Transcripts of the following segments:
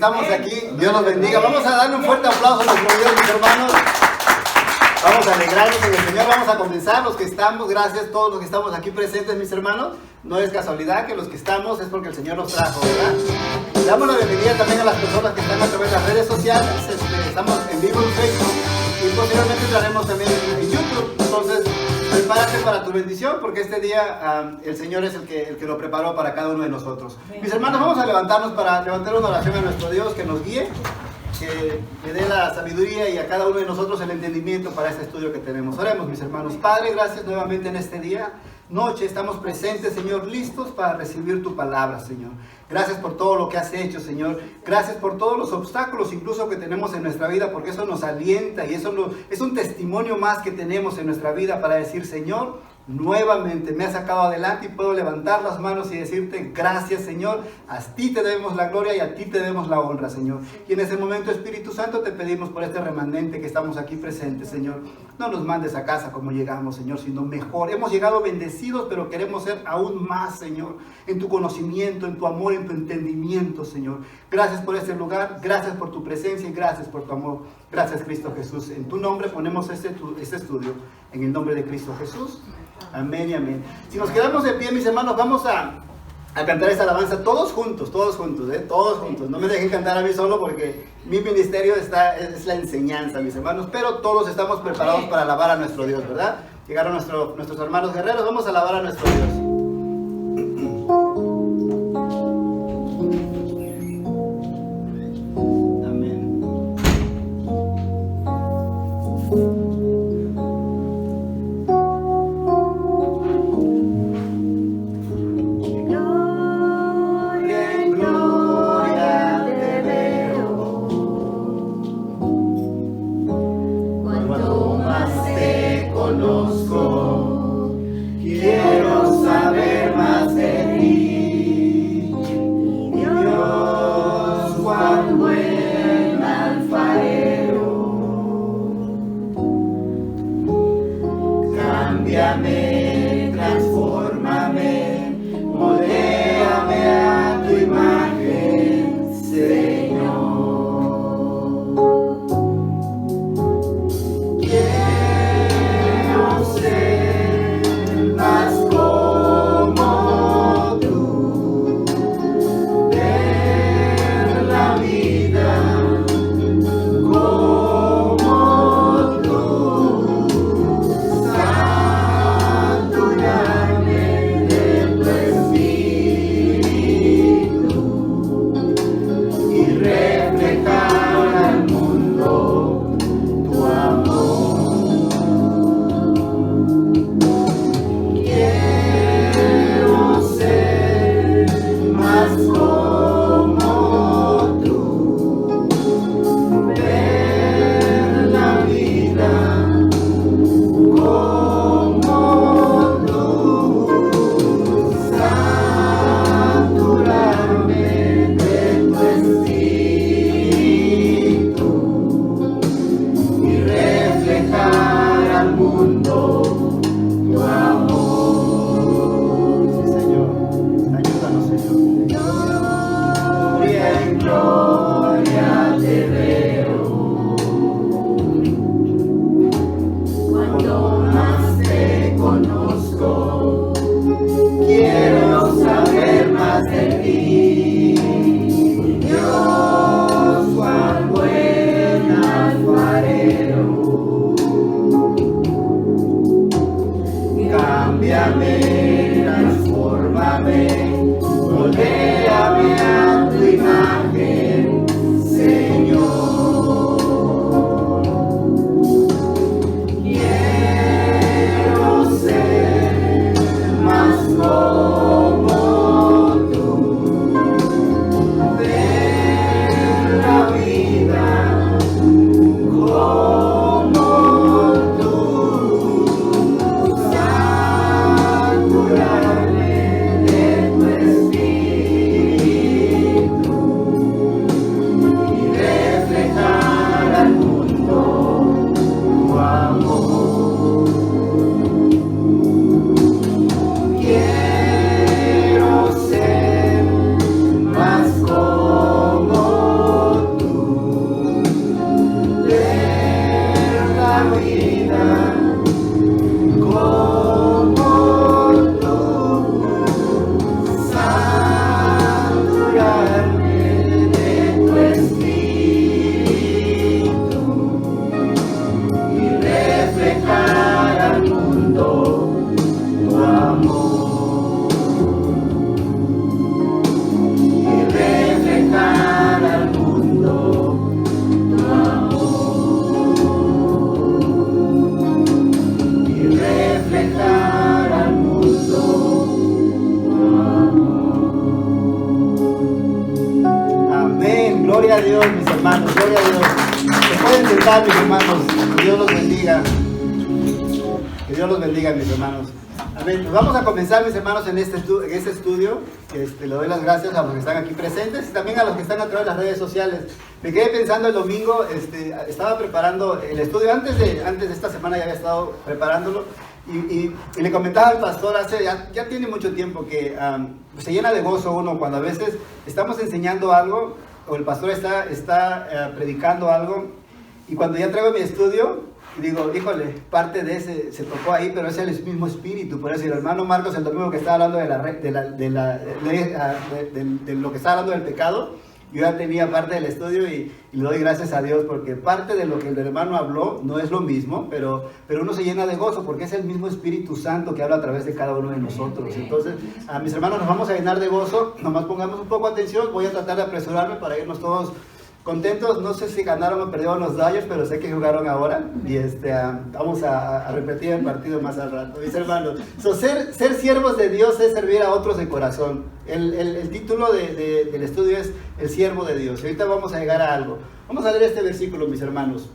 estamos aquí, Dios los bendiga. Vamos a darle un fuerte aplauso a nuestro Dios, mis hermanos. Vamos a alegrarnos en el Señor. Vamos a comenzar los que estamos. Gracias a todos los que estamos aquí presentes, mis hermanos. No es casualidad que los que estamos es porque el Señor nos trajo, ¿verdad? Le damos la bienvenida también a las personas que están a través de las redes sociales. Estamos en vivo en Facebook y posteriormente estaremos también en YouTube. Entonces, prepárate para tu bendición, porque este día el Señor es el que lo preparó para cada uno de nosotros. Mis hermanos, vamos a levantarnos para levantar una oración a nuestro Dios que nos guíe, que le dé la sabiduría y a cada uno de nosotros el entendimiento para este estudio que tenemos. Oremos, mis hermanos. Padre, gracias nuevamente en este día. Noche, estamos presentes, Señor, listos para recibir tu palabra, Señor. Gracias por todo lo que has hecho, Señor. Gracias por todos los obstáculos incluso que tenemos en nuestra vida, porque eso nos alienta y eso es un testimonio más que tenemos en nuestra vida para decir, Señor, nuevamente me has sacado adelante y puedo levantar las manos y decirte gracias, Señor. A ti te debemos la gloria y a ti te debemos la honra, Señor. Y en ese momento, Espíritu Santo, te pedimos por este remanente que estamos aquí presentes, Señor. No nos mandes a casa como llegamos, Señor, sino mejor. Hemos llegado bendecidos, pero queremos ser aún más, Señor, en tu conocimiento, en tu amor, en tu entendimiento, Señor. Gracias por este lugar, gracias por tu presencia y gracias por tu amor. Gracias, Cristo Jesús. En tu nombre ponemos este estudio, en el nombre de Cristo Jesús. Amén y amén. Si nos quedamos de pie, mis hermanos, vamos a cantar esta alabanza todos juntos, todos juntos. No me dejen cantar a mí solo porque mi ministerio es la enseñanza, mis hermanos, pero todos estamos preparados para alabar a nuestro Dios, ¿verdad? Llegaron nuestros hermanos guerreros, vamos a alabar a nuestro Dios. vida como tú, saturarme de tu espíritu y reflejar al mundo tu amor, y reflejar al mundo tu amor, y reflejar al mundo tu amor. Amén, gloria a Dios, mis hermanos, gloria a Dios. Se pueden sentar, mis hermanos, que Dios los bendiga. Que Dios los bendiga, mis hermanos. Amén. Pues vamos a comenzar, mis hermanos, en este estudio. Le doy las gracias a los que están aquí presentes y también a los que están a través de las redes sociales. Me quedé pensando el domingo, estaba preparando el estudio. Antes de esta semana ya había estado preparándolo. Y le comentaba al pastor, ya tiene mucho tiempo que se llena de gozo uno cuando a veces estamos enseñando algo o el pastor está predicando algo, y cuando ya traigo mi estudio, digo, híjole, parte de ese se tocó ahí, pero es el mismo espíritu. Por eso el hermano Marcos el domingo que estaba hablando de lo que estaba hablando del pecado, yo ya tenía parte del estudio y le doy gracias a Dios porque parte de lo que el hermano habló no es lo mismo, pero uno se llena de gozo porque es el mismo Espíritu Santo que habla a través de cada uno de nosotros. Entonces, a mis hermanos, nos vamos a llenar de gozo. Nomás pongamos un poco de atención. Voy a tratar de apresurarme para irnos todos contentos. No sé si ganaron o perdieron los Dodgers, pero sé que jugaron ahora y vamos a repetir el partido más al rato. Mis hermanos, ser siervos de Dios es servir a otros de corazón. El título del estudio es El siervo de Dios. Y ahorita vamos a llegar a algo. Vamos a leer este versículo, mis hermanos.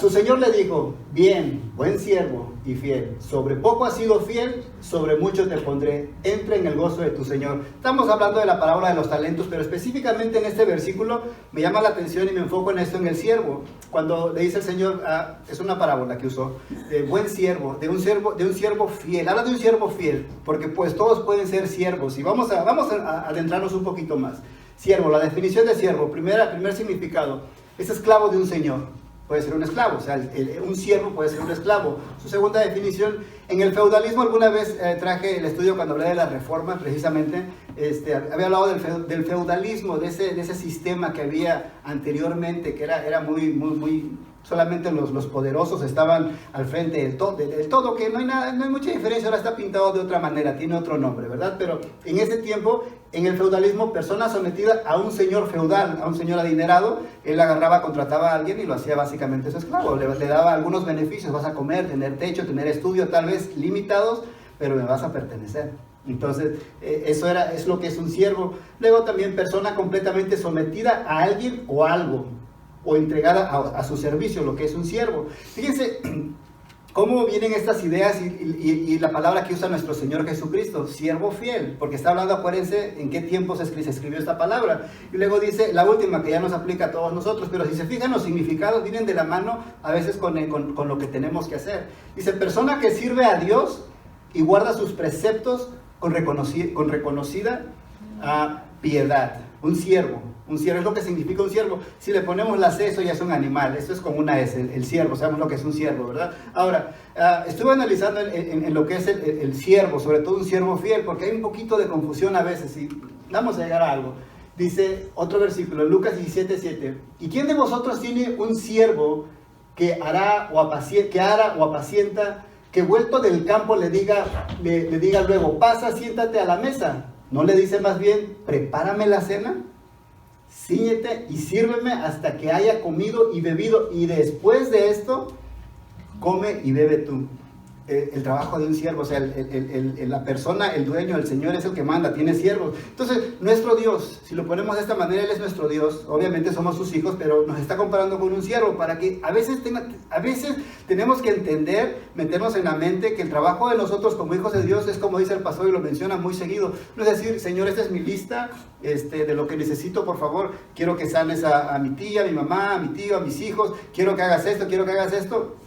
Su Señor le dijo: bien, buen siervo y fiel, sobre poco has sido fiel, sobre mucho te pondré, entra en el gozo de tu Señor. Estamos hablando de la parábola de los talentos, pero específicamente en este versículo me llama la atención y me enfoco en esto, en el siervo. Cuando le dice el Señor, es una parábola que usó, de buen siervo, de un siervo fiel. Habla de un siervo fiel, porque pues todos pueden ser siervos, y vamos a adentrarnos un poquito más. Siervo, la definición de siervo, primer significado, es esclavo de un señor. Puede ser un esclavo, o sea, un siervo puede ser un esclavo. Su segunda definición, en el feudalismo, alguna vez traje el estudio cuando hablé de la reforma, precisamente, había hablado del feudalismo, de ese sistema que había anteriormente, que era muy solamente los poderosos estaban al frente del todo, que no hay mucha diferencia, ahora está pintado de otra manera, tiene otro nombre, ¿verdad? Pero en ese tiempo, en el feudalismo, persona sometida a un señor feudal, a un señor adinerado, él agarraba, contrataba a alguien y lo hacía básicamente su esclavo, le daba algunos beneficios: vas a comer, tener techo, tener estudio, tal vez limitados, pero me vas a pertenecer. Entonces, eso es lo que es un siervo. Luego también persona completamente sometida a alguien o algo, o entregada a su servicio, lo que es un siervo. Fíjense cómo vienen estas ideas y la palabra que usa nuestro Señor Jesucristo, siervo fiel, porque está hablando, acuérdense, en qué tiempo se escribió esta palabra. Y luego dice la última, que ya nos aplica a todos nosotros, pero si se fijan, los significados vienen de la mano a veces con lo que tenemos que hacer. Dice, persona que sirve a Dios y guarda sus preceptos con reconocida piedad. Un siervo es lo que significa un siervo. Si le ponemos la C, eso ya es un animal. Esto es como una S, el siervo. Sabemos lo que es un siervo, ¿verdad? Ahora, estuve analizando en lo que es el siervo, sobre todo un siervo fiel, porque hay un poquito de confusión a veces, y vamos a llegar a algo. Dice otro versículo, Lucas 17:7. ¿Y quién de vosotros tiene un siervo que ara o apacienta, que vuelto del campo le diga luego, pasa, siéntate a la mesa? ¿No le dice más bien, prepárame la cena? Cíñete y sírveme hasta que haya comido y bebido, y después de esto, come y bebe tú. El trabajo de un siervo, o sea, la persona, el dueño, el Señor es el que manda, tiene siervos. Entonces, nuestro Dios, si lo ponemos de esta manera, Él es nuestro Dios. Obviamente somos sus hijos, pero nos está comparando con un siervo, para que a veces tenemos que entender, meternos en la mente que el trabajo de nosotros como hijos de Dios es como dice el pastor y lo menciona muy seguido. No es decir, Señor, esta es mi lista de lo que necesito, por favor, quiero que sanes a mi tía, a mi mamá, a mi tío, a mis hijos, quiero que hagas esto, quiero que hagas esto.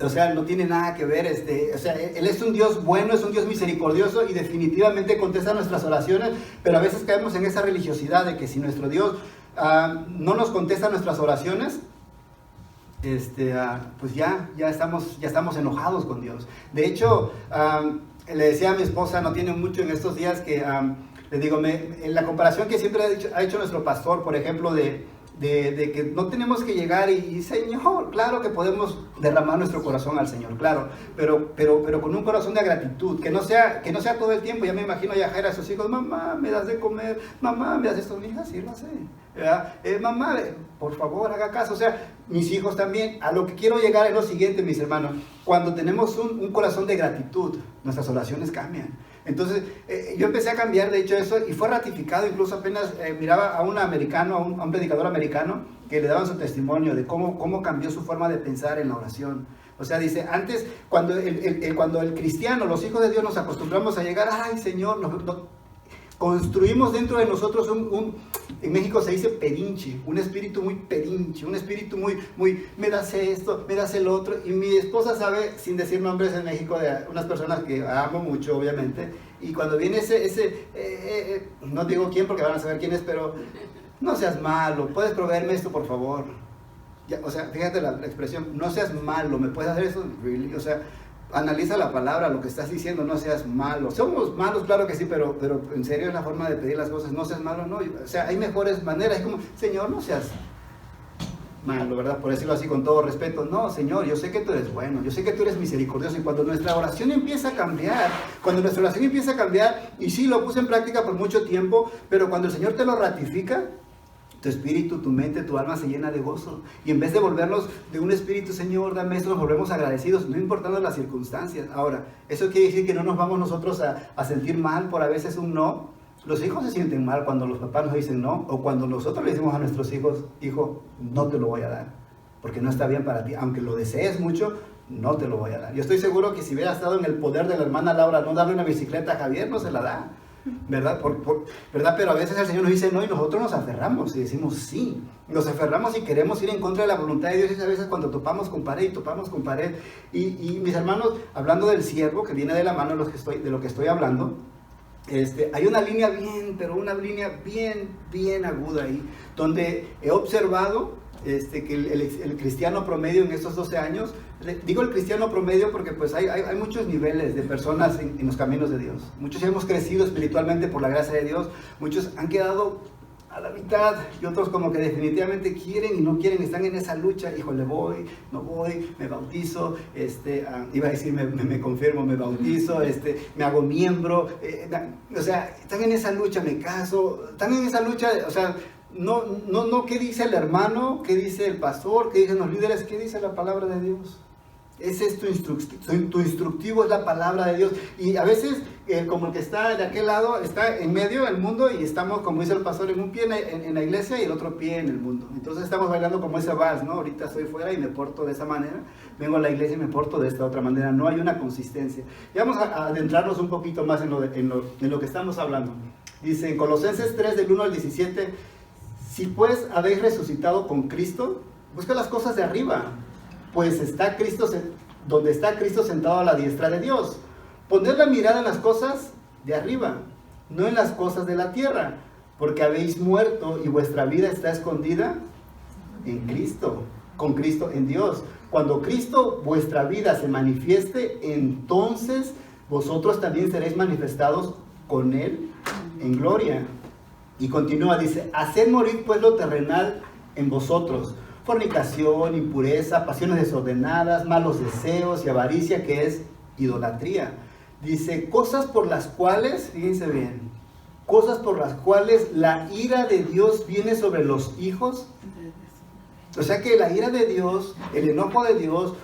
O sea, no tiene nada que ver, o sea, Él es un Dios bueno, es un Dios misericordioso y definitivamente contesta nuestras oraciones, pero a veces caemos en esa religiosidad de que si nuestro Dios no nos contesta nuestras oraciones, pues ya estamos enojados con Dios. De hecho, le decía a mi esposa, no tiene mucho en estos días, que le digo, en la comparación que siempre ha hecho nuestro pastor, por ejemplo, de que no tenemos que llegar y Señor, claro que podemos derramar nuestro corazón al Señor, claro, pero con un corazón de gratitud, que no sea todo el tiempo. Ya me imagino a Yajaira a sus hijos, mamá, me das de comer, mamá, me das esto, mi hija, sí lo sé, mamá, por favor, haga caso. O sea, mis hijos también. A lo que quiero llegar es lo siguiente, mis hermanos: cuando tenemos un corazón de gratitud, nuestras oraciones cambian. Entonces, yo empecé a cambiar, de hecho, eso, y fue ratificado. Incluso apenas miraba a un americano, a un predicador americano, que le daban su testimonio de cómo cambió su forma de pensar en la oración. O sea, dice, antes, cuando el cristiano, los hijos de Dios, nos acostumbramos a llegar, ay, Señor, construimos dentro de nosotros en México se dice pedinche, un espíritu muy pedinche, un espíritu muy, me das esto, me das el otro. Y mi esposa sabe, sin decir nombres en México, de unas personas que amo mucho, obviamente, y cuando viene no digo quién porque van a saber quién es, pero no seas malo, puedes proveerme esto, por favor. Ya, o sea, fíjate la expresión, no seas malo, ¿me puedes hacer eso? Really? O sea, analiza la palabra, lo que estás diciendo, no seas malo. Somos malos, claro que sí, pero en serio es la forma de pedir las cosas, no seas malo, no. O sea, hay mejores maneras, es como, Señor, no seas malo, ¿verdad? Por decirlo así con todo respeto. No, Señor, yo sé que tú eres bueno, yo sé que tú eres misericordioso. Y cuando nuestra oración empieza a cambiar, y sí, lo puse en práctica por mucho tiempo, pero cuando el Señor te lo ratifica, tu espíritu, tu mente, tu alma se llena de gozo. Y en vez de volvernos de un espíritu, Señor, dame esto, nos volvemos agradecidos, no importando las circunstancias. Ahora, ¿eso quiere decir que no nos vamos nosotros a sentir mal por a veces un no? Los hijos se sienten mal cuando los papás nos dicen no, o cuando nosotros le decimos a nuestros hijos, hijo, no te lo voy a dar, porque no está bien para ti, aunque lo desees mucho, no te lo voy a dar. Yo estoy seguro que si hubiera estado en el poder de la hermana Laura no darle una bicicleta a Javier, no se la da. ¿Verdad? ¿Verdad? Pero a veces el Señor nos dice no y nosotros nos aferramos y decimos sí. Nos aferramos y queremos ir en contra de la voluntad de Dios, y a veces cuando topamos con pared y mis hermanos, hablando del siervo que viene de la mano de lo que estoy hablando, hay una línea bien aguda ahí, donde he observado que el cristiano promedio en estos 12 años, digo el cristiano promedio porque pues hay muchos niveles de personas en los caminos de Dios. Muchos hemos crecido espiritualmente por la gracia de Dios, muchos han quedado a la mitad y otros como que definitivamente quieren y no quieren, están en esa lucha. Híjole, voy, no voy, me bautizo, iba a decir me confirmo, me bautizo, me hago miembro, o sea, están en esa lucha, me caso, están en esa lucha, o sea, no, ¿qué dice el hermano? ¿Qué dice el pastor? ¿Qué dicen los líderes? ¿Qué dice la palabra de Dios? Ese es tu instructivo, es la palabra de Dios. Y a veces, como el que está de aquel lado, está en medio del mundo y estamos, como dice el pastor, en un pie en la iglesia y el otro pie en el mundo. Entonces estamos bailando como ese vals, ¿no? Ahorita estoy fuera y me porto de esa manera, vengo a la iglesia y me porto de esta otra manera. No hay una consistencia. Y vamos a adentrarnos un poquito más en lo que estamos hablando. Dice en Colosenses 3, del 1 al 17, si pues habéis resucitado con Cristo, busca las cosas de arriba, pues donde está Cristo sentado a la diestra de Dios. Poned la mirada en las cosas de arriba, no en las cosas de la tierra, porque habéis muerto y vuestra vida está escondida en Cristo, con Cristo en Dios. Cuando Cristo, vuestra vida, se manifieste, entonces vosotros también seréis manifestados con Él en gloria. Y continúa, dice, haced morir pues lo terrenal en vosotros: fornicación, impureza, pasiones desordenadas, malos deseos y avaricia, que es idolatría. Dice, cosas por las cuales, fíjense bien, cosas por las cuales la ira de Dios viene sobre los hijos. O sea que la ira de Dios, el enojo de Dios,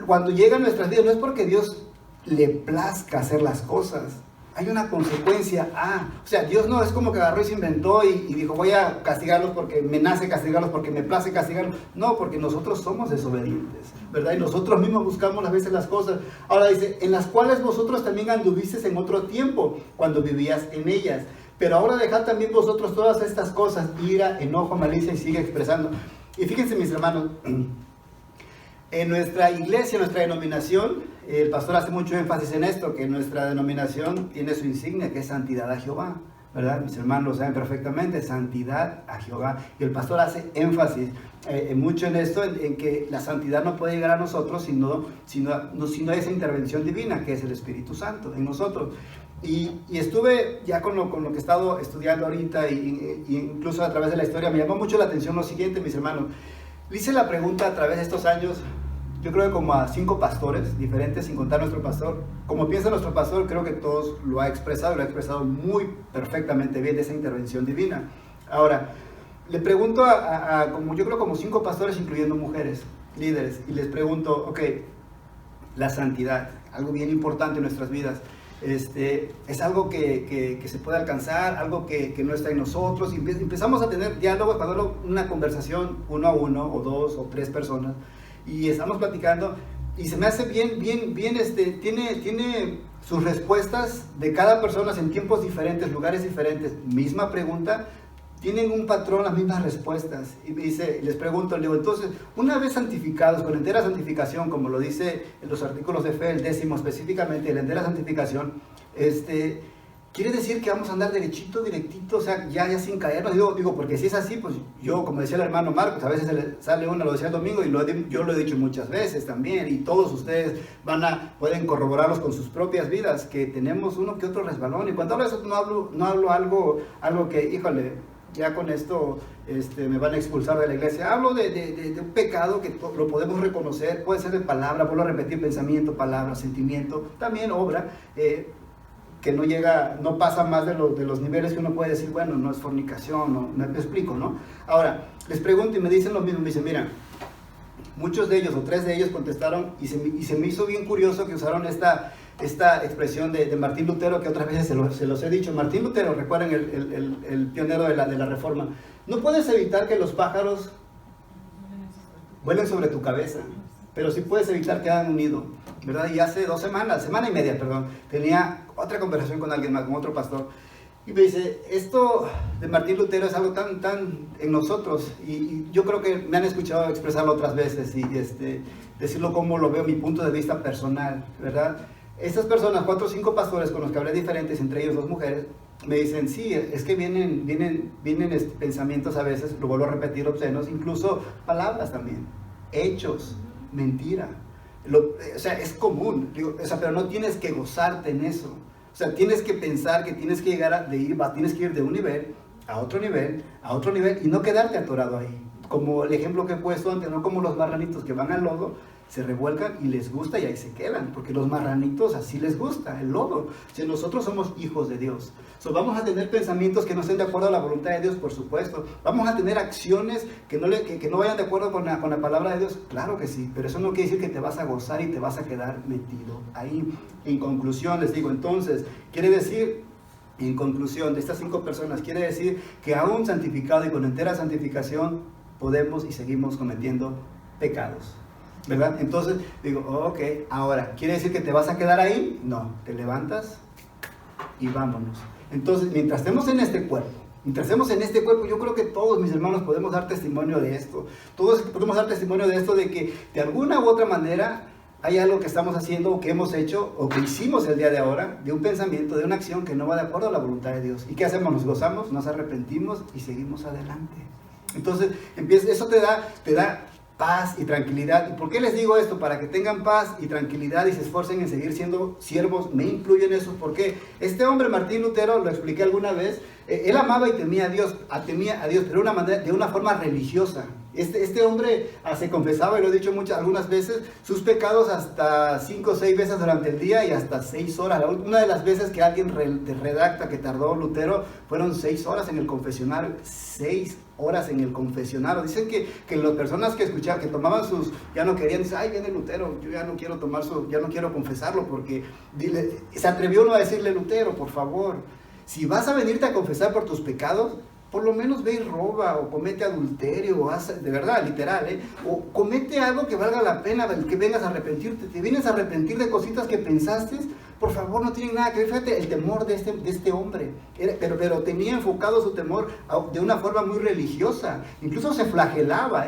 cuando llega a nuestras vidas, no es porque Dios le plazca hacer las cosas. Hay una consecuencia. O sea, Dios no es como que agarró y se inventó y dijo, voy a castigarlos porque me nace castigarlos, porque me place castigarlos. No, porque nosotros somos desobedientes, ¿verdad? Y nosotros mismos buscamos a veces las cosas. Ahora dice, en las cuales vosotros también anduvisteis en otro tiempo, cuando vivías en ellas. Pero ahora dejad también vosotros todas estas cosas: ira, enojo, malicia, y sigue expresando. Y fíjense, mis hermanos, en nuestra iglesia, nuestra denominación, el pastor hace mucho énfasis en esto, que nuestra denominación tiene su insignia, que es santidad a Jehová, ¿verdad? Mis hermanos lo saben perfectamente, santidad a Jehová. Y el pastor hace énfasis mucho en esto, en que la santidad no puede llegar a nosotros si no hay esa intervención divina, que es el Espíritu Santo en nosotros. Y estuve ya con lo que he estado estudiando ahorita, y incluso a través de la historia, me llamó mucho la atención lo siguiente, mis hermanos. Le hice la pregunta a través de estos años, yo creo que como a 5 pastores diferentes, sin contar nuestro pastor. Como piensa nuestro pastor, creo que todos lo ha expresado muy perfectamente bien de esa intervención divina. Ahora, le pregunto como yo creo como 5 pastores, incluyendo mujeres, líderes, y les pregunto, ok, la santidad, algo bien importante en nuestras vidas. Es algo que se puede alcanzar, algo que no está en nosotros, y empezamos a tener diálogos, una conversación 1 a 1, o 2 o 3 personas, y estamos platicando, y se me hace bien, tiene sus respuestas de cada persona en tiempos diferentes, lugares diferentes, misma pregunta, tienen un patrón, las mismas respuestas. Y me dice, les pregunto, le digo, entonces, una vez santificados, con entera santificación, como lo dice en los artículos de fe, el 10º específicamente, la entera santificación, quiere decir que vamos a andar directito, o sea, ya sin caernos. Digo, porque si es así, pues yo, como decía el hermano Marcos, a veces sale uno, lo decía el domingo, y yo lo he dicho muchas veces también, y todos ustedes pueden corroborarlos con sus propias vidas, que tenemos uno que otro resbalón. Y cuando hablo de eso, no hablo algo que, híjole, ya con esto me van a expulsar de la iglesia. Hablo de un pecado que lo podemos reconocer, puede ser de palabra, vuelvo a repetir, pensamiento, palabra, sentimiento, también obra, que no pasa más de los niveles que uno puede decir, bueno, no es fornicación, no me explico, ¿no? Ahora, les pregunto y me dicen lo mismo, me dicen, mira, muchos de ellos, o 3 de ellos contestaron, y se me hizo bien curioso que usaron esta expresión de Martín Lutero, que otras veces se los he dicho. Martín Lutero, recuerden, el pionero de la Reforma. No puedes evitar que los pájaros vuelen sobre tu cabeza, pero sí puedes evitar que hagan un nido, ¿verdad? Y hace 2 semanas, semana y media, perdón, tenía otra conversación con alguien más, con otro pastor, y me dice, esto de Martín Lutero es algo tan en nosotros, y yo creo que me han escuchado expresarlo otras veces, y decirlo como lo veo, mi punto de vista personal, ¿verdad? Estas personas, 4 o 5 pastores con los que hablé diferentes, entre ellos 2 mujeres, me dicen, sí, es que vienen pensamientos a veces, lo vuelvo a repetir, obscenos, incluso palabras también, hechos, mentira. O sea, es común, pero no tienes que gozarte en eso. O sea, tienes que pensar que tienes que tienes que ir de un nivel a otro nivel, y no quedarte atorado ahí. Como el ejemplo que he puesto antes, no como los marranitos que van al lodo, se revuelcan y les gusta y ahí se quedan, porque los marranitos así les gusta, el lodo. Si nosotros somos hijos de Dios, vamos a tener pensamientos que no estén de acuerdo a la voluntad de Dios, por supuesto. Vamos a tener acciones que no vayan de acuerdo con la palabra de Dios, claro que sí, pero eso no quiere decir que te vas a gozar y te vas a quedar metido ahí. En conclusión, les digo, entonces, quiere decir, en conclusión, de estas 5 personas, quiere decir que aún santificado y con entera santificación, podemos y seguimos cometiendo pecados, ¿verdad? Entonces digo, ok, ahora, ¿quiere decir que te vas a quedar ahí? No, te levantas y vámonos. Entonces, mientras estemos en este cuerpo, yo creo que todos mis hermanos podemos dar testimonio de esto. Todos podemos dar testimonio de esto, de que de alguna u otra manera hay algo que estamos haciendo, o que hemos hecho, o que hicimos el día de ahora, de un pensamiento, de una acción que no va de acuerdo a la voluntad de Dios. ¿Y qué hacemos? Nos gozamos, nos arrepentimos y seguimos adelante. Entonces, eso te da paz y tranquilidad. ¿Y por qué les digo esto? Para que tengan paz y tranquilidad y se esfuercen en seguir siendo siervos. Me incluyo en eso, porque este hombre, Martín Lutero, lo expliqué alguna vez, él amaba y temía a Dios, pero de una forma religiosa. Este hombre se confesaba, y lo he dicho algunas veces, sus pecados hasta 5 o 6 veces durante el día, y hasta 6 horas. Una de las veces que alguien redacta que tardó Lutero fueron 6 horas en el confesionario. 6 horas en el confesionario. Dicen que las personas que escuchaban, que tomaban ya no querían, dicen, ay, viene Lutero, yo ya no quiero ya no quiero confesarlo, porque se atrevió uno a decirle, Lutero, por favor, si vas a venirte a confesar por tus pecados, por lo menos ve y roba, o comete adulterio, o haz, de verdad, literal, o comete algo que valga la pena, que vengas a arrepentirte. Te vienes a arrepentir de cositas que pensaste, por favor, no tienen nada que ver. Fíjate, el temor de este hombre, pero tenía enfocado su temor de una forma muy religiosa, incluso se flagelaba,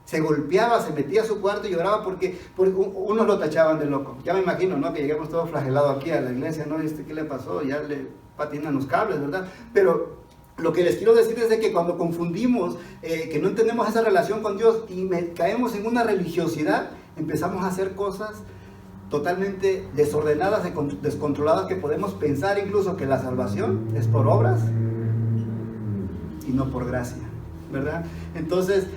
Se golpeaba, se metía a su cuarto y lloraba porque unos lo tachaban de loco. Ya me imagino, ¿no? Que llegamos todos flagelados aquí a la iglesia, ¿no? ¿Qué le pasó? Ya le patinan los cables, ¿verdad? Pero lo que les quiero decir es de que cuando confundimos, que no entendemos esa relación con Dios y caemos en una religiosidad, empezamos a hacer cosas totalmente desordenadas, descontroladas, que podemos pensar incluso que la salvación es por obras y no por gracia, ¿verdad? Entonces,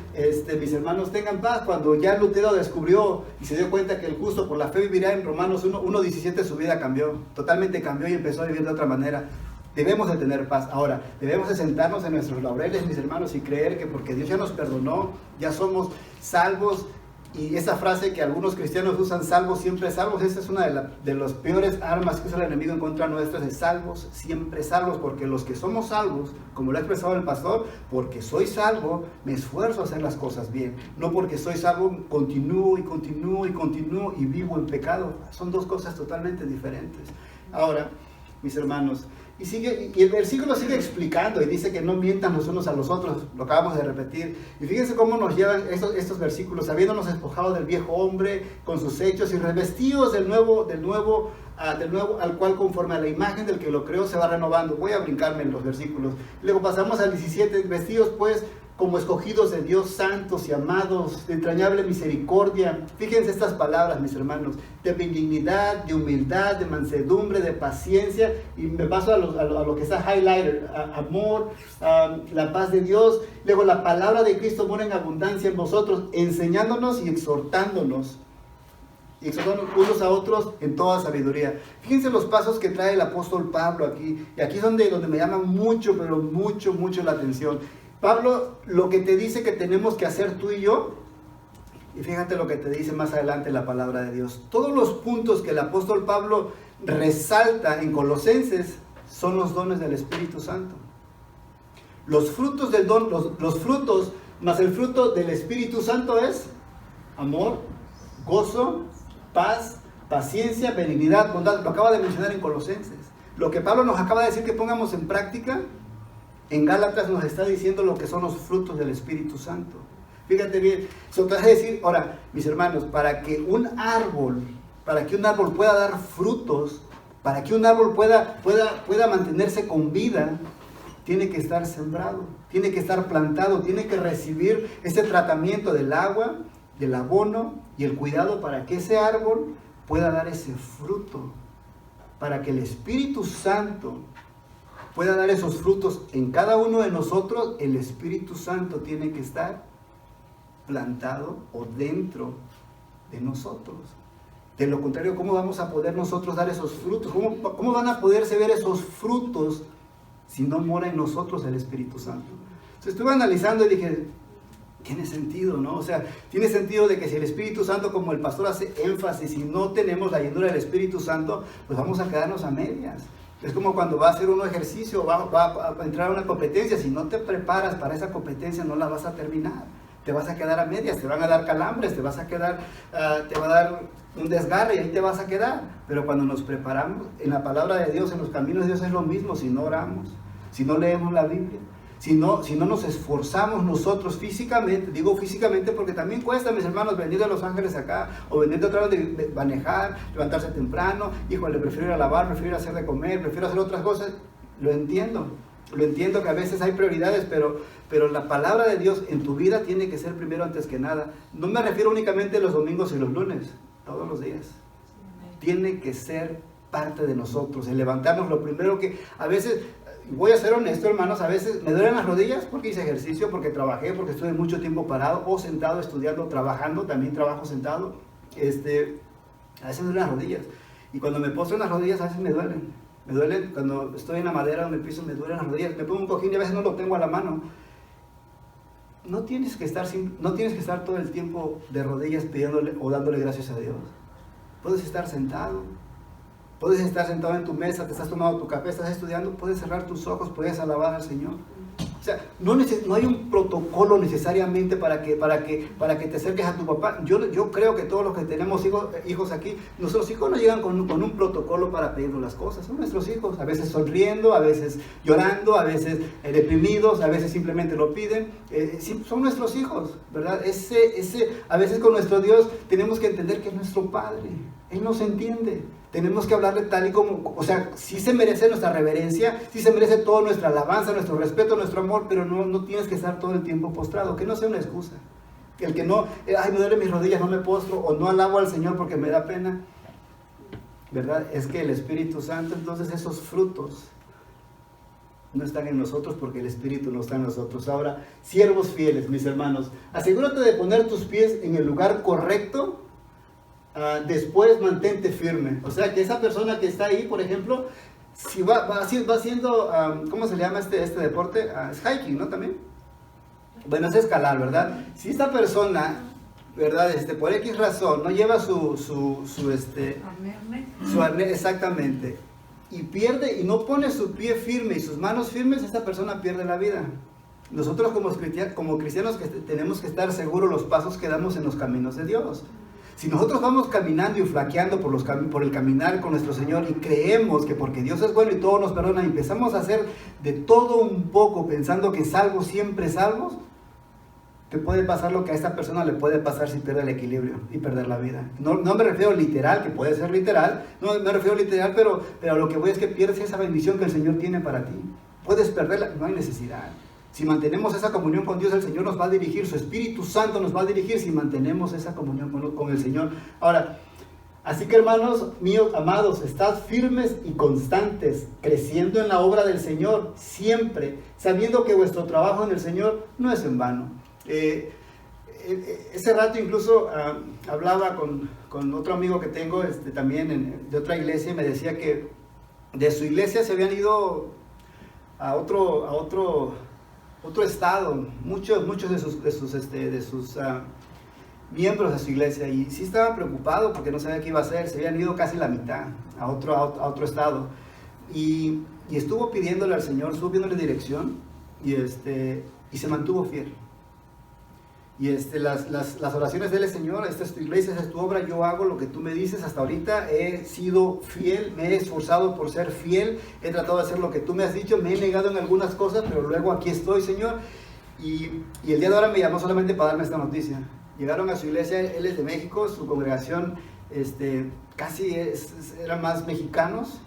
mis hermanos, tengan paz. Cuando ya Lutero descubrió y se dio cuenta que el justo por la fe vivirá, en Romanos 1:17 su vida cambió, totalmente cambió y empezó a vivir de otra manera. Debemos de tener paz. Ahora, debemos de sentarnos en nuestros laureles, mis hermanos, y creer que porque Dios ya nos perdonó, ya somos salvos. Y esa frase que algunos cristianos usan, salvos, siempre salvos, esa es una de las peores armas que usa el enemigo en contra nuestra, de salvos, siempre salvos, porque los que somos salvos, como lo ha expresado el pastor, porque soy salvo, me esfuerzo a hacer las cosas bien, no porque soy salvo, continúo y vivo en pecado. Son dos cosas totalmente diferentes. Ahora, mis hermanos, y el versículo sigue explicando y dice que no mientan los unos a los otros, lo acabamos de repetir. Y fíjense cómo nos llevan estos versículos, habiéndonos despojado del viejo hombre con sus hechos y revestidos del nuevo al cual conforme a la imagen del que lo creó se va renovando. Voy a brincarme en los versículos. Luego pasamos al 17, vestidos pues como escogidos de Dios, santos y amados, de entrañable misericordia. Fíjense estas palabras, mis hermanos, de benignidad, de humildad, de mansedumbre, de paciencia, y me paso a lo que está highlighted, amor, la paz de Dios. Luego la palabra de Cristo mora en abundancia en vosotros, enseñándonos y exhortándonos unos a otros en toda sabiduría. Fíjense los pasos que trae el apóstol Pablo aquí, y aquí es donde me llama mucho, pero mucho la atención. Pablo lo que te dice que tenemos que hacer tú y yo, y fíjate lo que te dice más adelante la palabra de Dios. Todos los puntos que el apóstol Pablo resalta en Colosenses son los dones del Espíritu Santo. Los frutos del don, los frutos, más el fruto del Espíritu Santo es amor, gozo, paz, paciencia, benignidad, bondad. Lo acaba de mencionar en Colosenses. Lo que Pablo nos acaba de decir que pongamos en práctica, en Gálatas nos está diciendo lo que son los frutos del Espíritu Santo. Fíjate bien, eso te hace decir, ahora, mis hermanos, para que un árbol pueda dar frutos, para que un árbol pueda mantenerse con vida, tiene que estar sembrado, tiene que estar plantado, tiene que recibir ese tratamiento del agua, del abono y el cuidado para que ese árbol pueda dar ese fruto, para que el Espíritu Santo pueda dar esos frutos en cada uno de nosotros. El Espíritu Santo tiene que estar plantado o dentro de nosotros. De lo contrario, ¿cómo vamos a poder nosotros dar esos frutos? ¿Cómo van a poderse ver esos frutos si no mora en nosotros el Espíritu Santo? Entonces estuve analizando y dije, tiene sentido, ¿no? O sea, tiene sentido de que si el Espíritu Santo, como el pastor hace énfasis, si no tenemos la llenura del Espíritu Santo, pues vamos a quedarnos a medias. Es como cuando va a hacer un ejercicio, va a entrar a una competencia. Si no te preparas para esa competencia, no la vas a terminar. Te vas a quedar a medias, te van a dar calambres, te va a dar un desgarre y ahí te vas a quedar. Pero cuando nos preparamos, en la palabra de Dios, en los caminos de Dios es lo mismo. Si no oramos, si no leemos la Biblia, si no nos esforzamos nosotros físicamente, digo físicamente porque también cuesta, mis hermanos, venir de Los Ángeles acá, o venir de otra vez de manejar, levantarse temprano, híjole, prefiero ir a lavar, prefiero ir a hacer de comer, prefiero hacer otras cosas. Lo entiendo que a veces hay prioridades, pero la palabra de Dios en tu vida tiene que ser primero antes que nada. No me refiero únicamente a los domingos y los lunes, todos los días. Tiene que ser parte de nosotros, el levantarnos. Lo primero que a veces... Voy a ser honesto, hermanos, a veces me duelen las rodillas porque hice ejercicio, porque trabajé, porque estuve mucho tiempo parado o sentado estudiando, trabajando, también trabajo sentado. A veces me duelen las rodillas. Y cuando me postro en las rodillas a veces me duelen. Me duelen cuando estoy en la madera o en el piso, me duelen las rodillas. Me pongo un cojín y a veces no lo tengo a la mano. No tienes que estar todo el tiempo de rodillas pidiéndole o dándole gracias a Dios. Puedes estar sentado. Puedes estar sentado en tu mesa, te estás tomando tu café, estás estudiando, puedes cerrar tus ojos, puedes alabar al Señor. O sea, no hay un protocolo necesariamente para que te acerques a tu papá. Yo creo que todos los que tenemos hijos aquí, nuestros hijos no llegan con un protocolo para pedirnos las cosas. Son nuestros hijos, a veces sonriendo, a veces llorando, a veces deprimidos, a veces simplemente lo piden. Sí, son nuestros hijos, ¿verdad? A veces con nuestro Dios tenemos que entender que es nuestro Padre. Él nos entiende. Tenemos que hablarle tal y como, o sea, sí se merece nuestra reverencia, sí se merece toda nuestra alabanza, nuestro respeto, nuestro amor, pero no tienes que estar todo el tiempo postrado, que no sea una excusa. El que no, ay, me duelen mis rodillas, no me postro, o no alabo al Señor porque me da pena, ¿verdad? Es que el Espíritu Santo, entonces esos frutos no están en nosotros porque el Espíritu no está en nosotros. Ahora, siervos fieles, mis hermanos, asegúrate de poner tus pies en el lugar correcto. Después mantente firme. O sea que esa persona que está ahí, por ejemplo, si va haciendo, ¿cómo se le llama este deporte? Es hiking, ¿no? También. Bueno, es escalar, ¿verdad? Si esta persona, ¿verdad? Por X razón, no lleva su arnés, exactamente, y pierde y no pone su pie firme y sus manos firmes, esta persona pierde la vida. Nosotros como cristianos tenemos que estar seguros los pasos que damos en los caminos de Dios. Si nosotros vamos caminando y flaqueando por el caminar con nuestro Señor y creemos que porque Dios es bueno y todo nos perdona y empezamos a hacer de todo un poco pensando que salvos siempre salvos, te puede pasar lo que a esta persona le puede pasar si pierde el equilibrio y perder la vida. No me refiero literal, que puede ser literal, no me refiero literal, pero a lo que voy es que pierdes esa bendición que el Señor tiene para ti. Puedes perderla, no hay necesidad. Si mantenemos esa comunión con Dios, el Señor nos va a dirigir, su Espíritu Santo nos va a dirigir si mantenemos esa comunión con el Señor. Ahora, así que hermanos míos, amados, estad firmes y constantes, creciendo en la obra del Señor, siempre, sabiendo que vuestro trabajo en el Señor no es en vano. Ese rato incluso hablaba con otro amigo que tengo también de otra iglesia y me decía que de su iglesia se habían ido a otro estado, muchos de sus miembros de su iglesia, y sí estaba preocupado porque no sabía qué iba a hacer. Se habían ido casi la mitad a otro estado, y estuvo pidiéndole al Señor, estuvo pidiéndole dirección, y se mantuvo fiel. Y las oraciones de él, Señor, esta es tu iglesia, esta es tu obra, yo hago lo que tú me dices. Hasta ahorita he sido fiel, me he esforzado por ser fiel, he tratado de hacer lo que tú me has dicho, me he negado en algunas cosas, pero luego aquí estoy, Señor. Y el día de ahora me llamó solamente para darme esta noticia. Llegaron a su iglesia, él es de México, su congregación casi eran más mexicanos,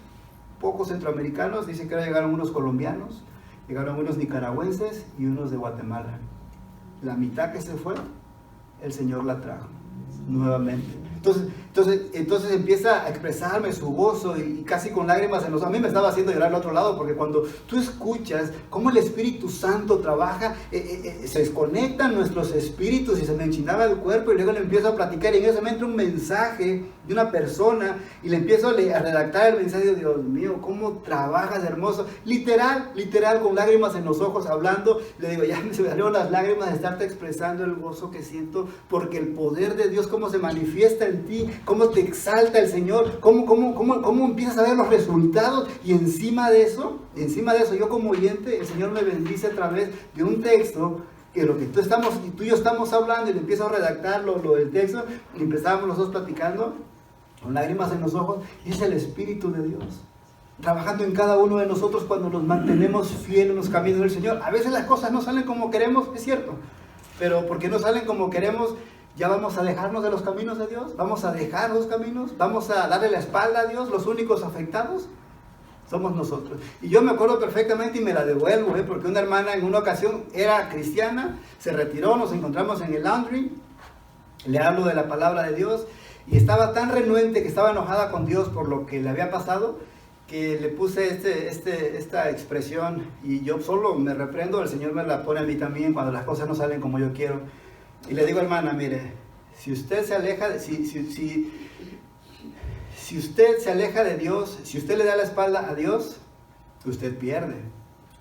pocos centroamericanos, dice que ahora llegaron unos colombianos, llegaron unos nicaragüenses y unos de Guatemala. La mitad que se fue, el Señor la trajo nuevamente. Entonces empieza a expresarme su gozo y casi con lágrimas en los ojos. A mí me estaba haciendo llorar al otro lado, porque cuando tú escuchas cómo el Espíritu Santo trabaja, se desconectan nuestros espíritus y se me enchinaba el cuerpo, y luego le empiezo a platicar y en ese momento un mensaje de una persona y le empiezo a redactar el mensaje. Dios mío, cómo trabajas hermoso, literal, con lágrimas en los ojos hablando. Le digo, ya me salieron las lágrimas de estarte expresando el gozo que siento, porque el poder de Dios, cómo se manifiesta en ti, cómo te exalta el Señor, cómo empiezas a ver los resultados. Y encima de eso, yo como oyente, el Señor me bendice a través de un texto que lo que tú y yo estamos hablando, y le empiezo a redactar lo del texto, y empezábamos los dos platicando con lágrimas en los ojos. Y es el Espíritu de Dios trabajando en cada uno de nosotros cuando nos mantenemos fieles en los caminos del Señor. A veces las cosas no salen como queremos, es cierto, pero porque no salen como queremos, ya vamos a dejarnos de los caminos de Dios, vamos a dejar los caminos, vamos a darle la espalda a Dios. Los únicos afectados somos nosotros. Y yo me acuerdo perfectamente, y me la devuelvo, porque una hermana en una ocasión era cristiana, se retiró, nos encontramos en el laundry, le hablo de la palabra de Dios, y estaba tan renuente, que estaba enojada con Dios por lo que le había pasado, que le puse esta expresión, y yo solo me reprendo. El Señor me la pone a mí también cuando las cosas no salen como yo quiero. Y le digo, hermana, mire, si usted se aleja de Dios, si usted le da la espalda a Dios, usted pierde,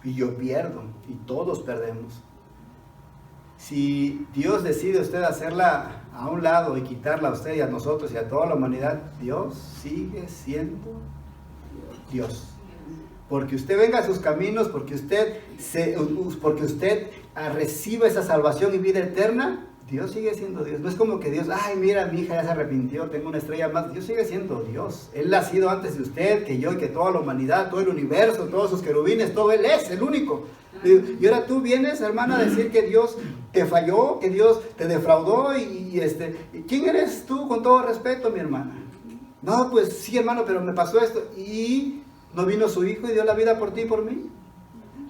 y yo pierdo, y todos perdemos. Si Dios decide usted hacerla a un lado y quitarla a usted y a nosotros y a toda la humanidad, Dios sigue siendo Dios. porque usted venga a sus caminos, porque usted reciba esa salvación y vida eterna, Dios sigue siendo Dios. No es como que Dios, ay, mira, mi hija ya se arrepintió, tengo una estrella más. Dios sigue siendo Dios. Él ha sido antes de usted, que yo y que toda la humanidad, todo el universo, todos sus querubines, todo Él es el único. Y ahora tú vienes, hermana, a decir que Dios te falló, que Dios te defraudó y ¿quién eres tú, con todo respeto, mi hermana? No, pues sí, hermano, pero me pasó esto. ¿Y no vino su hijo y dio la vida por ti y por mí?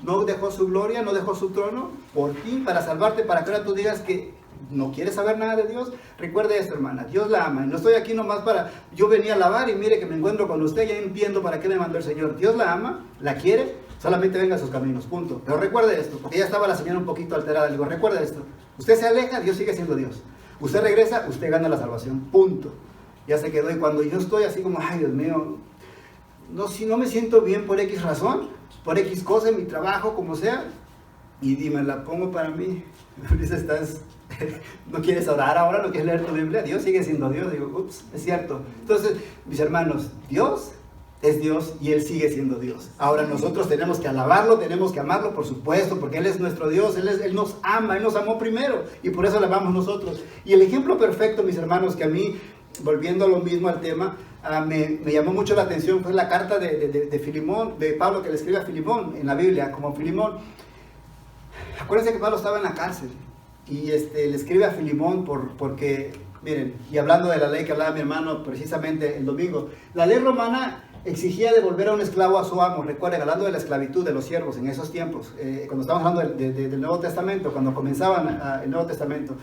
¿No dejó su gloria, no dejó su trono por ti, para salvarte, para que ahora tú digas que no quieres saber nada de Dios? Recuerde esto, hermana, Dios la ama. Y no estoy aquí nomás para, yo venía a alabar y mire que me encuentro con usted, ya entiendo para qué me mandó el Señor. Dios la ama, la quiere, solamente venga a sus caminos, punto. Pero recuerde esto, porque ya estaba la señora un poquito alterada. Le digo, recuerde esto, usted se aleja, Dios sigue siendo Dios. Usted regresa, usted gana la salvación, punto. Ya se quedó. Y cuando yo estoy así como, ay, Dios mío, no, si no me siento bien por X razón, por X cosa en mi trabajo, como sea, y me la pongo para mí. Dice, ¿no quieres orar ahora? ¿No quieres leer tu Biblia? Dios sigue siendo Dios. Digo, ups, es cierto. Entonces, mis hermanos, Dios es Dios y Él sigue siendo Dios. Ahora nosotros tenemos que alabarlo, tenemos que amarlo, por supuesto, porque Él es nuestro Dios, Él nos ama, Él nos amó primero, y por eso le amamos nosotros. Y el ejemplo perfecto, mis hermanos, que a mí, volviendo a lo mismo al tema, me llamó mucho la atención, fue la carta de Filemón, de Pablo, que le escribe a Filemón en la Biblia, como Filemón. Acuérdense que Pablo estaba en la cárcel, y le escribe a Filemón porque, miren, y hablando de la ley que hablaba mi hermano precisamente el domingo, la ley romana exigía devolver a un esclavo a su amo. Recuerden, hablando de la esclavitud de los siervos en esos tiempos, cuando estamos hablando del Nuevo Testamento, cuando comenzaban el Nuevo Testamento,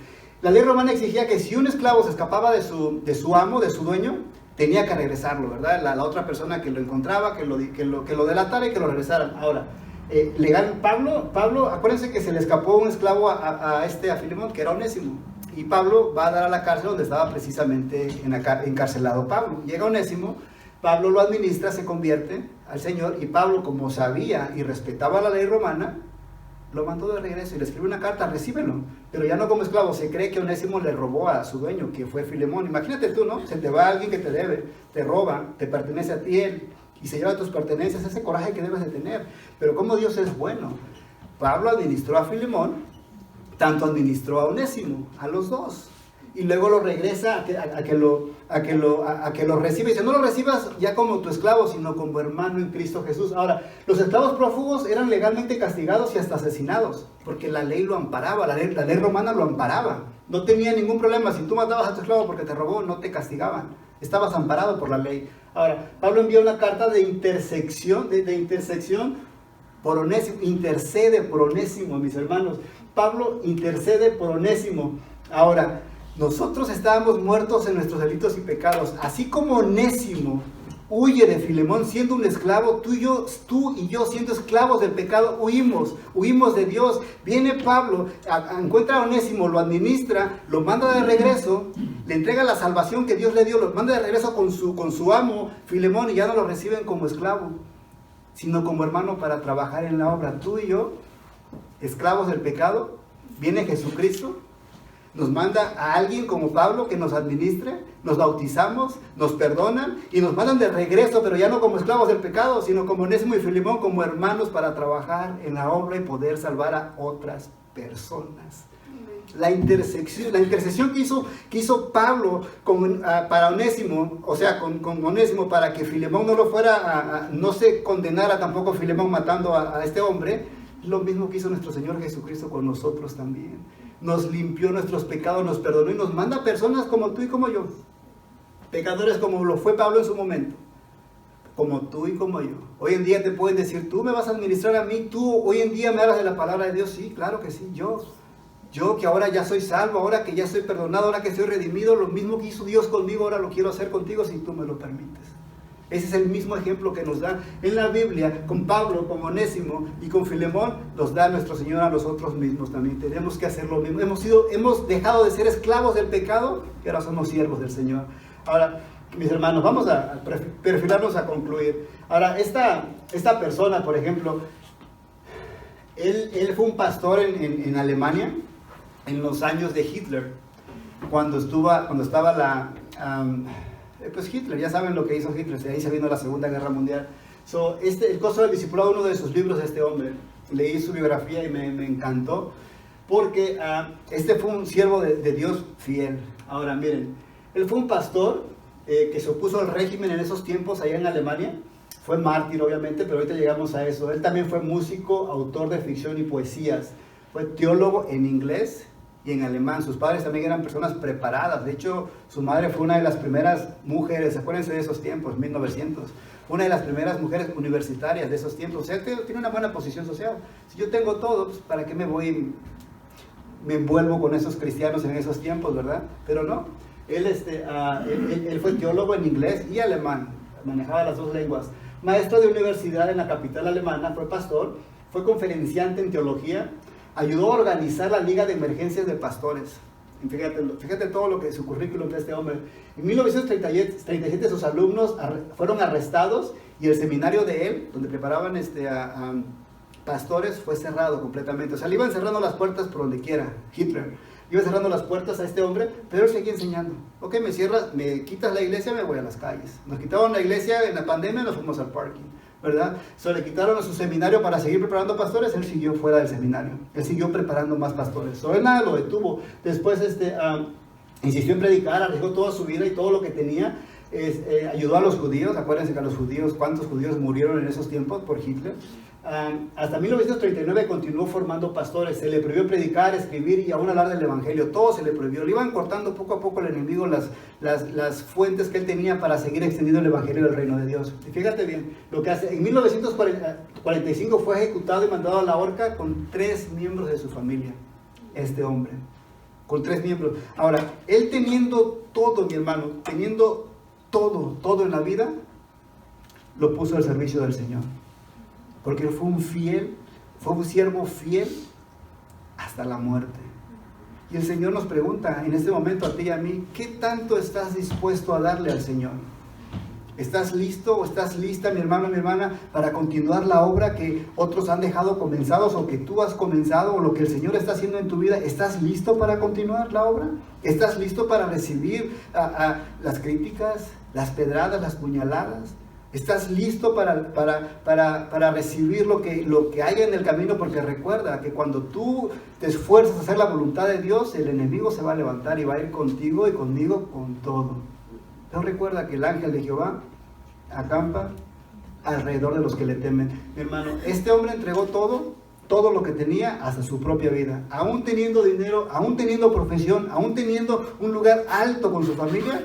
la ley romana exigía que si un esclavo se escapaba de su amo, de su dueño, tenía que regresarlo, ¿verdad? La otra persona que lo encontraba, que lo delatara y que lo regresaran. Ahora, legal, Pablo, acuérdense que se le escapó un esclavo a Filemón, que era Onésimo, y Pablo va a dar a la cárcel donde estaba precisamente encarcelado Pablo. Llega Onésimo, Pablo lo administra, se convierte al Señor, y Pablo, como sabía y respetaba la ley romana, lo mandó de regreso y le escribe una carta, recíbelo, pero ya no como esclavo. Se cree que Onésimo le robó a su dueño, que fue Filemón. Imagínate tú, ¿no? Se te va alguien que te debe, te roba, te pertenece a ti él, y se lleva tus pertenencias, ese coraje que debes de tener. Pero como Dios es bueno, Pablo administró a Filemón, tanto administró a Onésimo, a los dos, y luego lo regresa a que lo reciba. Y dice, no lo recibas ya como tu esclavo, sino como hermano en Cristo Jesús. Ahora, los esclavos prófugos eran legalmente castigados y hasta asesinados, porque la ley lo amparaba, la ley romana lo amparaba. No tenía ningún problema. Si tú matabas a tu esclavo porque te robó, no te castigaban. Estabas amparado por la ley. Ahora, Pablo envía una carta de intersección por Onésimo, intercede por Onésimo, mis hermanos. Pablo intercede por Onésimo. Ahora, nosotros estábamos muertos en nuestros delitos y pecados. Así como Onésimo huye de Filemón siendo un esclavo, tú y yo siendo esclavos del pecado, huimos de Dios. Viene Pablo, encuentra a Onésimo, lo administra, lo manda de regreso, le entrega la salvación que Dios le dio, lo manda de regreso con su amo, Filemón, y ya no lo reciben como esclavo, sino como hermano para trabajar en la obra. Tú y yo, esclavos del pecado, viene Jesucristo, nos manda a alguien como Pablo que nos administre, nos bautizamos, nos perdonan y nos mandan de regreso, pero ya no como esclavos del pecado, sino como Onésimo y Filemón, como hermanos para trabajar en la obra y poder salvar a otras personas. La intercesión que hizo Pablo para Onésimo, o sea, con Onésimo, para que Filemón no lo fuera, no se condenara tampoco Filemón matando a este hombre, es lo mismo que hizo nuestro Señor Jesucristo con nosotros también. Nos limpió nuestros pecados, nos perdonó y nos manda personas como tú y como yo. Pecadores como lo fue Pablo en su momento. Como tú y como yo. Hoy en día te pueden decir, tú me vas a administrar a mí, tú hoy en día me hablas de la palabra de Dios. Sí, claro que sí, yo que ahora ya soy salvo, ahora que ya soy perdonado, ahora que soy redimido, lo mismo que hizo Dios conmigo, ahora lo quiero hacer contigo si tú me lo permites. Ese es el mismo ejemplo que nos da en la Biblia, con Pablo, con Onésimo y con Filemón, nos da nuestro Señor a nosotros mismos también. Tenemos que hacer lo mismo. Hemos dejado de ser esclavos del pecado y ahora somos siervos del Señor. Ahora, mis hermanos, vamos a perfilarnos a concluir. Ahora, esta persona, por ejemplo, él fue un pastor en Alemania en los años de Hitler, cuando estaba pues Hitler, ya saben lo que hizo Hitler, de ahí se vino la Segunda Guerra Mundial. El costo del discipulado, uno de sus libros de este hombre, leí su biografía y me encantó, porque este fue un siervo de Dios fiel. Ahora miren, él fue un pastor que se opuso al régimen en esos tiempos allá en Alemania. Fue mártir obviamente, pero ahorita llegamos a eso. Él también fue músico, autor de ficción y poesías. Fue teólogo en inglés y en alemán. Sus padres también eran personas preparadas. De hecho, su madre fue una de las primeras mujeres, acuérdense de esos tiempos, 1900. Una de las primeras mujeres universitarias de esos tiempos. O sea, tiene una buena posición social. Si yo tengo todo, pues, ¿para qué me envuelvo con esos cristianos en esos tiempos, verdad? Pero no. Él fue teólogo en inglés y alemán. Manejaba las dos lenguas. Maestro de universidad en la capital alemana, fue pastor, fue conferenciante en teología, ayudó a organizar la Liga de Emergencias de Pastores. Fíjate todo lo que su currículum de este hombre. En 1937 sus alumnos fueron arrestados y el seminario de él, donde preparaban a pastores, fue cerrado completamente. O sea, le iban cerrando las puertas por donde quiera, Hitler. Iba cerrando las puertas a este hombre, pero él seguía enseñando. Ok, me quitas la iglesia, me voy a las calles. Nos quitaron la iglesia en la pandemia, nos fuimos al parking, ¿verdad? Le quitaron a su seminario para seguir preparando pastores, él siguió fuera del seminario. Él siguió preparando más pastores. Él nada lo detuvo. Después insistió en predicar, arriesgó toda su vida y todo lo que tenía. Ayudó a los judíos. Acuérdense que a los judíos, ¿cuántos judíos murieron en esos tiempos por Hitler? Hasta 1939 continuó formando pastores. Se le prohibió predicar, escribir y aún hablar del evangelio. Todo se le prohibió. Le iban cortando poco a poco al enemigo las fuentes que él tenía para seguir extendiendo el evangelio del reino de Dios. Y fíjate bien lo que hace. En 1945 fue ejecutado y mandado a la horca con 3 miembros de su familia. Este hombre, con 3 miembros. Ahora, él teniendo todo, mi hermano, teniendo todo en la vida, lo puso al servicio del Señor. Porque él fue un siervo fiel hasta la muerte. Y el Señor nos pregunta en este momento a ti y a mí, ¿qué tanto estás dispuesto a darle al Señor? ¿Estás listo o estás lista, mi hermano, mi hermana, para continuar la obra que otros han dejado comenzados o que tú has comenzado o lo que el Señor está haciendo en tu vida? ¿Estás listo para continuar la obra? ¿Estás listo para recibir las críticas, las pedradas, las puñaladas? ¿Estás listo para recibir lo que haya en el camino? Porque recuerda que cuando tú te esfuerzas a hacer la voluntad de Dios, el enemigo se va a levantar y va a ir contigo y conmigo con todo. Pero recuerda que el ángel de Jehová acampa alrededor de los que le temen. Mi hermano, este hombre entregó todo lo que tenía, hasta su propia vida. Aún teniendo dinero, aún teniendo profesión, aún teniendo un lugar alto con su familia,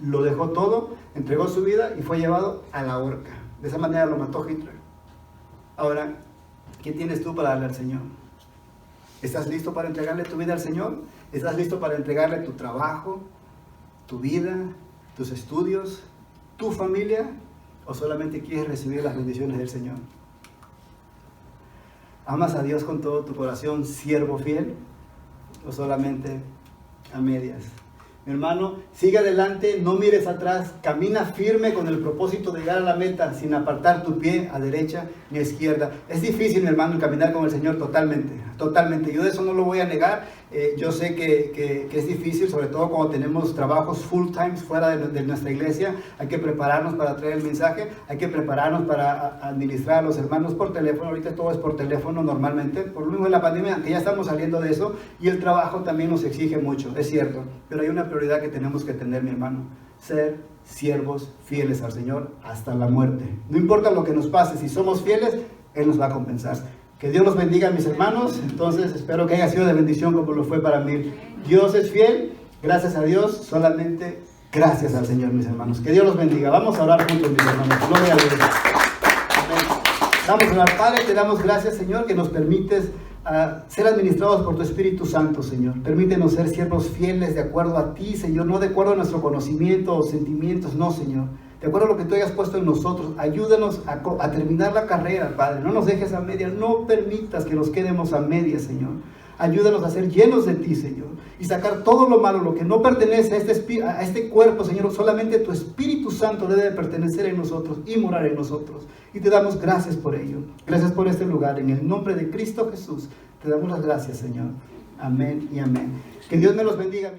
lo dejó todo, entregó su vida y fue llevado a la horca. De esa manera lo mató Hitler. Ahora, ¿qué tienes tú para darle al Señor? ¿Estás listo para entregarle tu vida al Señor? ¿Estás listo para entregarle tu trabajo, tu vida, tus estudios, tu familia? ¿O solamente quieres recibir las bendiciones del Señor? ¿Amas a Dios con todo tu corazón, siervo fiel? ¿O solamente a medias? Mi hermano, sigue adelante, no mires atrás, camina firme con el propósito de llegar a la meta, sin apartar tu pie a derecha ni a izquierda. Es difícil, mi hermano, caminar con el Señor totalmente. Yo de eso no lo voy a negar. Yo sé que es difícil, sobre todo cuando tenemos trabajos full time fuera de nuestra iglesia. Hay que prepararnos para traer el mensaje, hay que prepararnos para administrar a los hermanos por teléfono. Ahorita todo es por teléfono normalmente, por lo mismo en la pandemia, que ya estamos saliendo de eso, y el trabajo también nos exige mucho, es cierto. Pero hay una prioridad que tenemos que tener, mi hermano: ser siervos fieles al Señor hasta la muerte. No importa lo que nos pase, si somos fieles, Él nos va a compensar. Que Dios los bendiga, mis hermanos. Entonces espero que haya sido de bendición como lo fue para mí. Dios es fiel, gracias a Dios, solamente gracias al Señor, mis hermanos. Que Dios los bendiga. Vamos a orar juntos, mis hermanos. Gloria a Dios. Amén. Vamos a orar. Padre, te damos gracias, Señor, que nos permites ser administrados por tu Espíritu Santo, Señor. Permítenos ser siervos fieles de acuerdo a ti, Señor, no de acuerdo a nuestro conocimiento o sentimientos, no, Señor. De acuerdo a lo que tú hayas puesto en nosotros, ayúdanos a terminar la carrera, Padre. No nos dejes a medias, no permitas que nos quedemos a medias, Señor. Ayúdanos a ser llenos de ti, Señor, y sacar todo lo malo, lo que no pertenece a este cuerpo, Señor. Solamente tu Espíritu Santo debe de pertenecer en nosotros y morar en nosotros. Y te damos gracias por ello. Gracias por este lugar. En el nombre de Cristo Jesús, te damos las gracias, Señor. Amén y amén. Que Dios me los bendiga.